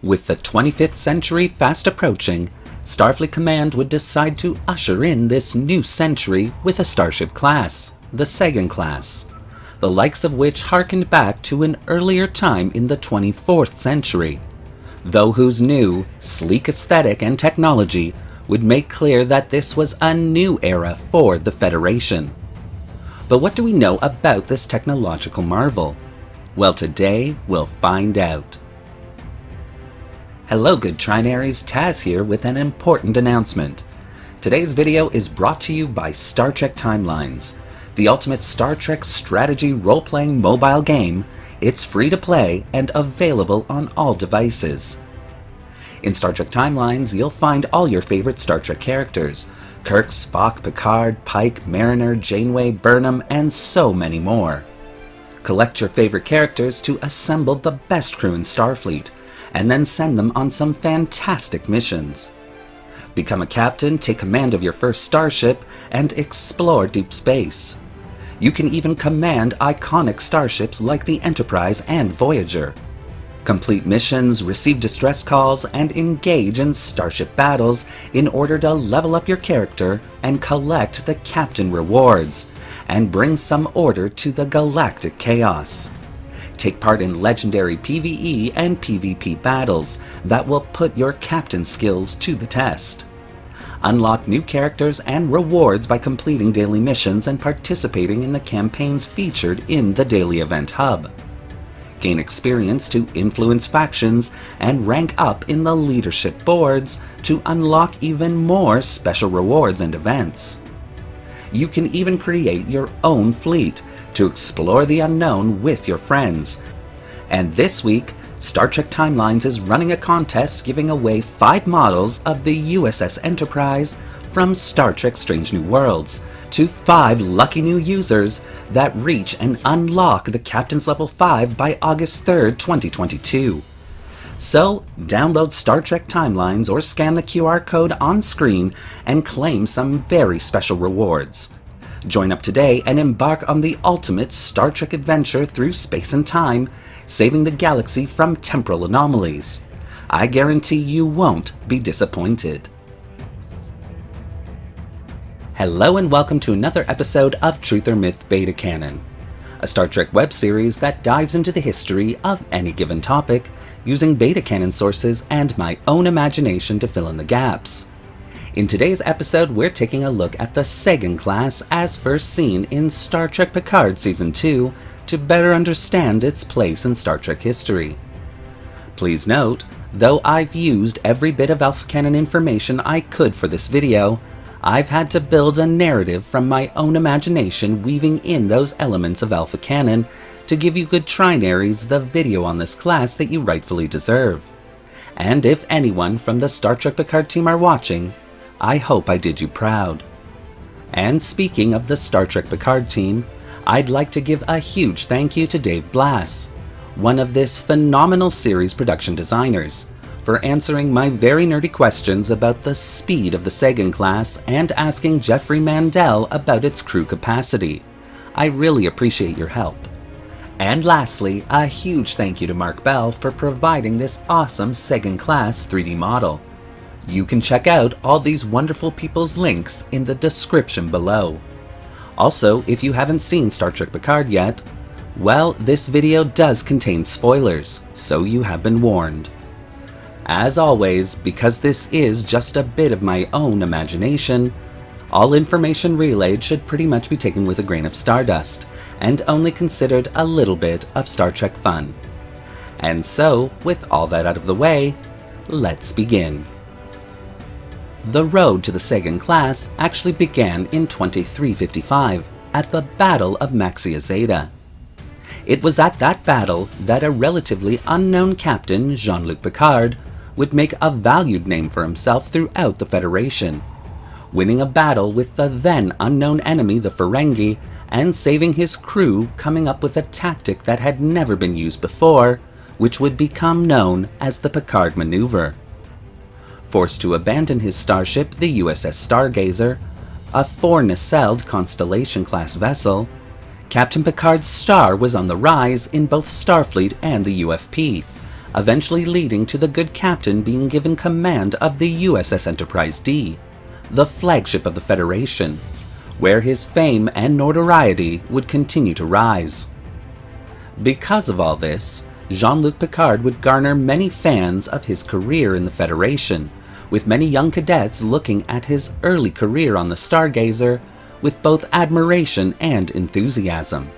With the 25th century fast approaching, Starfleet Command would decide to usher in this new century with a starship class, the Sagan Class, the likes of which harkened back to an earlier time in the 24th century, though whose new, sleek aesthetic and technology would make clear that this was a new era for the Federation. But what do we know about this technological marvel? Well, today we'll find out. Hello good Trinaries, Taz here with an important announcement. Today's video is brought to you by Star Trek Timelines, the ultimate Star Trek strategy role-playing mobile game. It's free to play and available on all devices. In Star Trek Timelines, you'll find all your favorite Star Trek characters: Kirk, Spock, Picard, Pike, Mariner, Janeway, Burnham, and so many more. Collect your favorite characters to assemble the best crew in Starfleet, and then send them on some fantastic missions. Become a captain, take command of your first starship, and explore deep space. You can even command iconic starships like the Enterprise and Voyager. Complete missions, receive distress calls, and engage in starship battles in order to level up your character and collect the captain rewards, and bring some order to the galactic chaos. Take part in legendary PvE and PvP battles that will put your captain skills to the test. Unlock new characters and rewards by completing daily missions and participating in the campaigns featured in the Daily Event Hub. Gain experience to influence factions and rank up in the leadership boards to unlock even more special rewards and events. You can even create your own fleet to explore the unknown with your friends. And this week, Star Trek Timelines is running a contest giving away 5 models of the USS Enterprise from Star Trek Strange New Worlds to 5 lucky new users that reach and unlock the Captain's Level 5 by August 3rd, 2022. So, download Star Trek Timelines or scan the QR code on screen and claim some very special rewards. Join up today and embark on the ultimate Star Trek adventure through space and time, saving the galaxy from temporal anomalies. I guarantee you won't be disappointed. Hello and welcome to another episode of Truth or Myth Beta Canon, a Star Trek web series that dives into the history of any given topic using beta canon sources and my own imagination to fill in the gaps. In today's episode, we're taking a look at the Sagan Class as first seen in Star Trek Picard Season 2 to better understand its place in Star Trek history. Please note, though I've used every bit of Alpha Canon information I could for this video, I've had to build a narrative from my own imagination weaving in those elements of Alpha Canon to give you good Trinaries the video on this class that you rightfully deserve. And if anyone from the Star Trek Picard team are watching, I hope I did you proud. And speaking of the Star Trek Picard team, I'd like to give a huge thank you to Dave Blass, one of this phenomenal series' production designers, for answering my very nerdy questions about the speed of the Sagan Class and asking Jeffrey Mandel about its crew capacity. I really appreciate your help. And lastly, a huge thank you to Marc for providing this awesome Sagan Class 3D model. You can check out all these wonderful people's links in the description below. Also, if you haven't seen Star Trek Picard yet, well, this video does contain spoilers, so you have been warned. As always, because this is just a bit of my own imagination, all information relayed should pretty much be taken with a grain of stardust, and only considered a little bit of Star Trek fun. And so, with all that out of the way, let's begin. The road to the Sagan Class actually began in 2355 at the Battle of Maxia Zeta. It was at that battle that a relatively unknown captain, Jean-Luc Picard, would make a valued name for himself throughout the Federation, winning a battle with the then unknown enemy, the Ferengi, and saving his crew, coming up with a tactic that had never been used before, which would become known as the Picard Maneuver. Forced to abandon his starship, the USS Stargazer, a 4-nacelled Constellation-class vessel, Captain Picard's star was on the rise in both Starfleet and the UFP, eventually leading to the good captain being given command of the USS Enterprise D, the flagship of the Federation, where his fame and notoriety would continue to rise. Because of all this, Jean-Luc Picard would garner many fans of his career in the Federation, with many young cadets looking at his early career on the Stargazer with both admiration and enthusiasm.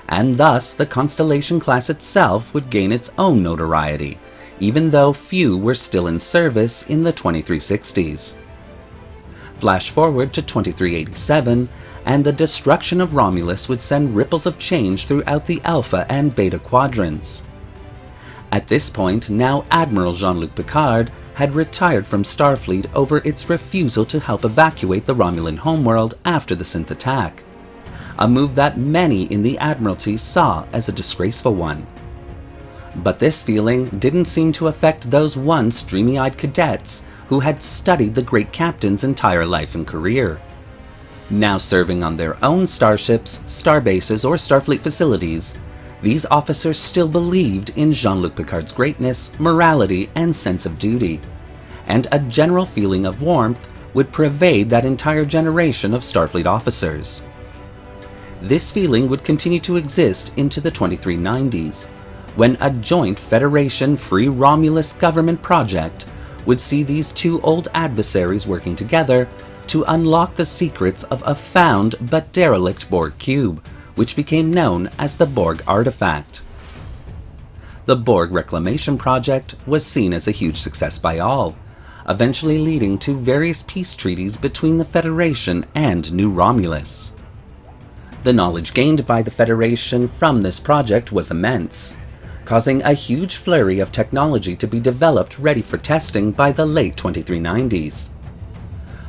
And thus the Constellation class itself would gain its own notoriety, even though few were still in service in the 2360s. Flash forward to 2387, and the destruction of Romulus would send ripples of change throughout the Alpha and Beta quadrants. At this point, now Admiral Jean-Luc Picard had retired from Starfleet over its refusal to help evacuate the Romulan homeworld after the synth attack, a move that many in the Admiralty saw as a disgraceful one. But this feeling didn't seem to affect those once dreamy-eyed cadets who had studied the great captain's entire life and career. Now serving on their own starships, starbases, or Starfleet facilities, these officers still believed in Jean-Luc Picard's greatness, morality, and sense of duty, and a general feeling of warmth would pervade that entire generation of Starfleet officers. This feeling would continue to exist into the 2390s, when a joint Federation Free Romulus government project would see these two old adversaries working together to unlock the secrets of a found but derelict Borg cube, which became known as the Borg artifact. The Borg Reclamation Project was seen as a huge success by all, eventually leading to various peace treaties between the Federation and New Romulus. The knowledge gained by the Federation from this project was immense, causing a huge flurry of technology to be developed ready for testing by the late 2390s.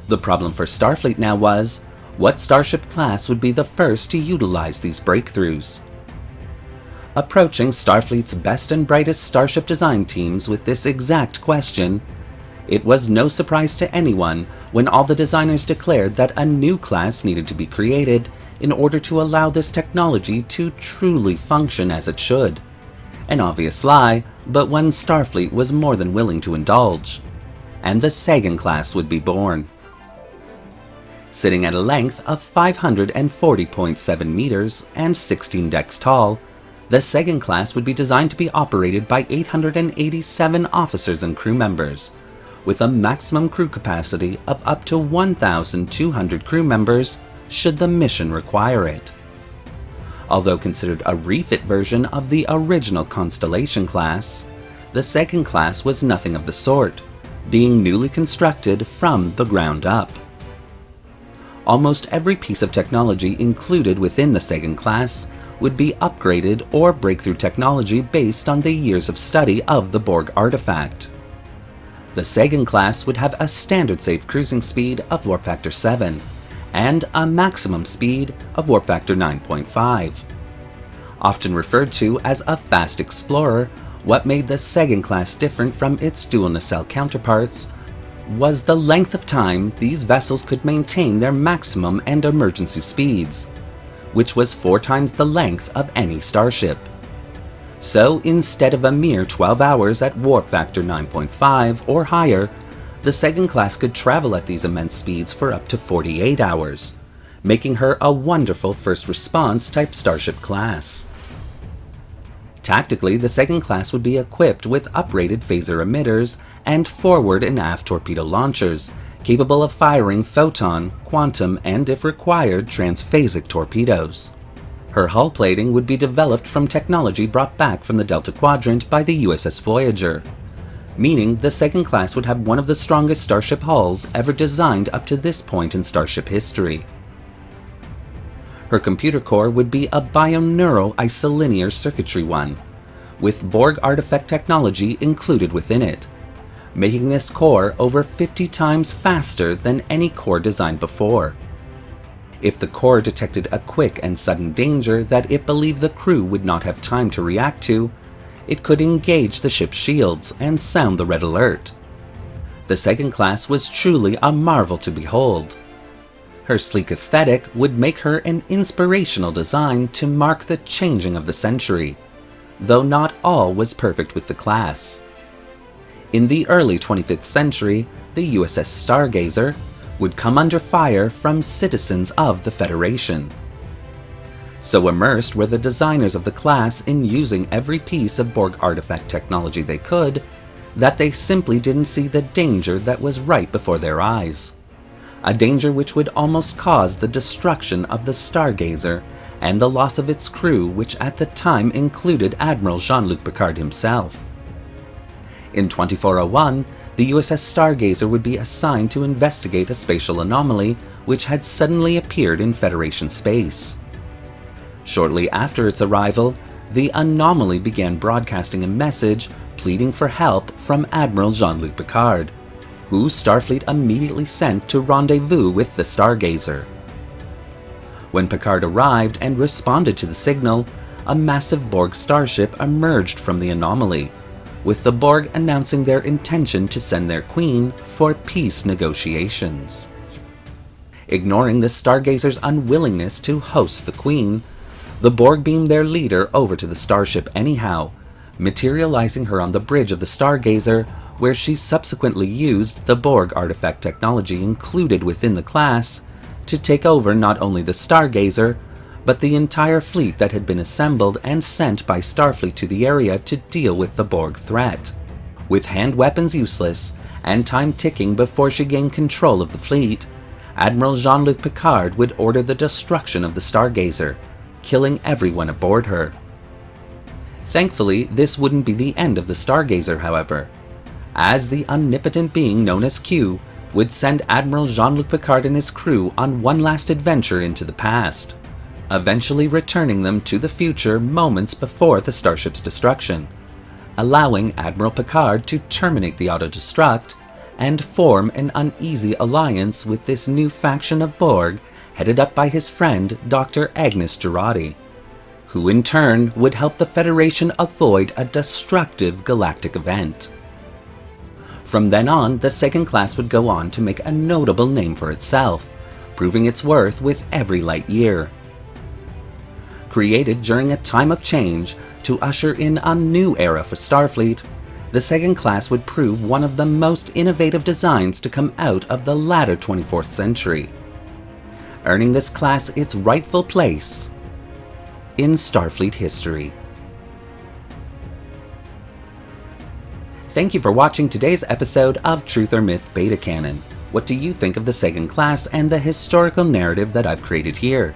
The problem for Starfleet now was, what starship class would be the first to utilize these breakthroughs? Approaching Starfleet's best and brightest starship design teams with this exact question, it was no surprise to anyone when all the designers declared that a new class needed to be created in order to allow this technology to truly function as it should. An obvious lie, but one Starfleet was more than willing to indulge. And the Sagan Class would be born. Sitting at a length of 540.7 meters and 16 decks tall, the Sagan Class would be designed to be operated by 887 officers and crew members, with a maximum crew capacity of up to 1,200 crew members should the mission require it. Although considered a refit version of the original Constellation class, the Sagan class was nothing of the sort, being newly constructed from the ground up. Almost every piece of technology included within the Sagan class would be upgraded or breakthrough technology based on the years of study of the Borg artifact. The Sagan class would have a standard safe cruising speed of warp factor 7, and a maximum speed of warp factor 9.5. Often referred to as a fast explorer, what made the Sagan class different from its dual nacelle counterparts was the length of time these vessels could maintain their maximum and emergency speeds, which was 4 times the length of any starship. So instead of a mere 12 hours at warp factor 9.5 or higher, the Sagan class could travel at these immense speeds for up to 48 hours, making her a wonderful first response type starship class. Tactically, the Sagan class would be equipped with uprated phaser emitters and forward and aft torpedo launchers, capable of firing photon, quantum, and if required, transphasic torpedoes. Her hull plating would be developed from technology brought back from the Delta Quadrant by the USS Voyager, meaning the Sagan class would have one of the strongest starship hulls ever designed up to this point in starship history. Her computer core would be a bioneural isolinear circuitry one, with Borg artifact technology included within it, making this core over 50 times faster than any core designed before. If the core detected a quick and sudden danger that it believed the crew would not have time to react to, it could engage the ship's shields and sound the red alert. The Sagan class was truly a marvel to behold. Her sleek aesthetic would make her an inspirational design to mark the changing of the century, though not all was perfect with the class. In the early 25th century, the USS Stargazer would come under fire from citizens of the Federation. So immersed were the designers of the class in using every piece of Borg artifact technology they could, that they simply didn't see the danger that was right before their eyes. A danger which would almost cause the destruction of the Stargazer and the loss of its crew, which at the time included Admiral Jean-Luc Picard himself. In 2401, the USS Stargazer would be assigned to investigate a spatial anomaly which had suddenly appeared in Federation space. Shortly after its arrival, the anomaly began broadcasting a message pleading for help from Admiral Jean-Luc Picard, who Starfleet immediately sent to rendezvous with the Stargazer. When Picard arrived and responded to the signal, a massive Borg starship emerged from the anomaly, with the Borg announcing their intention to send their queen for peace negotiations. Ignoring the Stargazer's unwillingness to host the queen, the Borg beamed their leader over to the starship anyhow, materializing her on the bridge of the Stargazer, where she subsequently used the Borg artifact technology included within the class to take over not only the Stargazer, but the entire fleet that had been assembled and sent by Starfleet to the area to deal with the Borg threat. With hand weapons useless and time ticking before she gained control of the fleet, Admiral Jean-Luc Picard would order the destruction of the Stargazer, killing everyone aboard her. Thankfully, this wouldn't be the end of the Stargazer, however, as the omnipotent being known as Q would send Admiral Jean-Luc Picard and his crew on one last adventure into the past, eventually returning them to the future moments before the starship's destruction, allowing Admiral Picard to terminate the auto-destruct and form an uneasy alliance with this new faction of Borg headed up by his friend Dr. Agnes Jurati, who in turn would help the Federation avoid a destructive galactic event. From then on, the Sagan Class would go on to make a notable name for itself, proving its worth with every light year. Created during a time of change to usher in a new era for Starfleet, the Sagan Class would prove one of the most innovative designs to come out of the latter 24th century, earning this class its rightful place in Starfleet history. Thank you for watching today's episode of Truth or Myth Beta Canon. What do you think of the Sagan Class and the historical narrative that I've created here?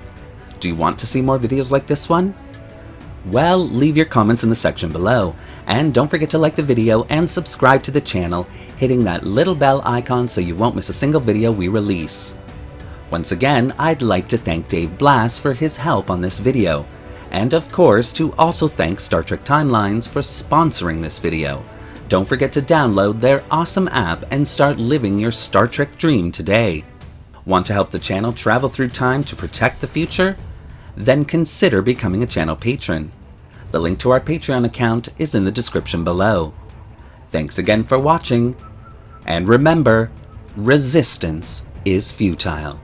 Do you want to see more videos like this one? Well, leave your comments in the section below, and don't forget to like the video and subscribe to the channel, hitting that little bell icon so you won't miss a single video we release. Once again, I'd like to thank Dave Blass for his help on this video, and of course to also thank Star Trek Timelines for sponsoring this video. Don't forget to download their awesome app and start living your Star Trek dream today. Want to help the channel travel through time to protect the future? Then consider becoming a channel patron. The link to our Patreon account is in the description below. Thanks again for watching, and remember, resistance is futile.